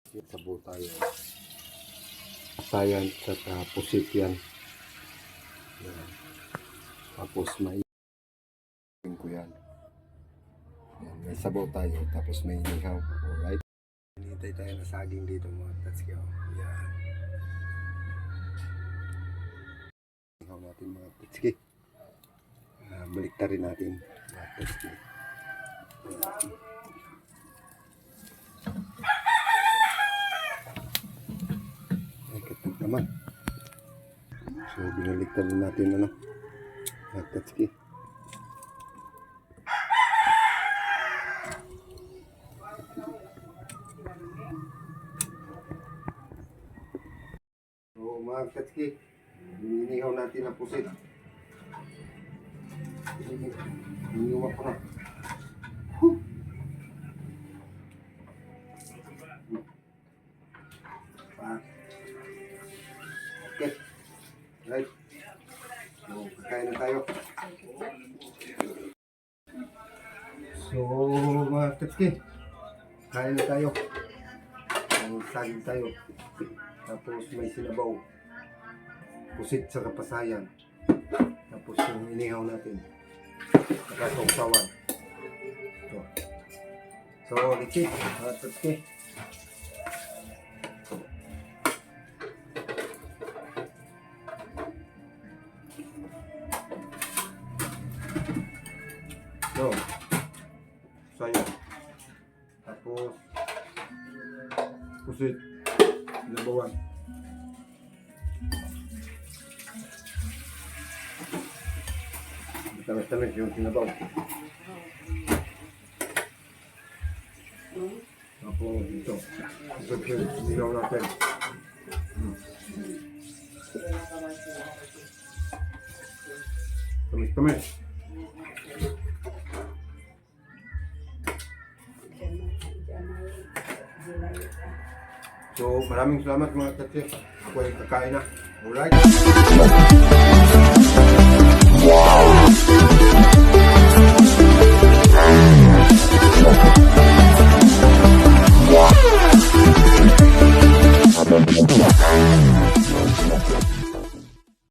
Sabo tayo. Sayan sa pusit yan. Yan. Tapos may ko yan. Yan. May sabaw tayo. Tapos may inihaw. Alright. Hinintay tayo na saging dito mga tatski. Yan. Inihaw natin mga tatski. Baliktarin natin mga tatski. Naman. So binaliktad natin tatski. So mga tatski, inihaw natin ang pusit. Inihaw ko na. Okay. Right. So, kakain na tayo. So, mga tatski, kain na tayo. Saging tayo. Tapos may sinabaw. Pusit sa kapasayan. Tapos yung inihaw natin. Nakasawsawan. So, likit, mga tatski. So, saya. Tapos, pusit. Sinabawan. Tamis-tamis yung sinabaw. Tapos, ito. Sinabaw natin. Tamis-tamis. So, maraming salamat mga tatsi. Ako ay kakain na. Alright? Wow!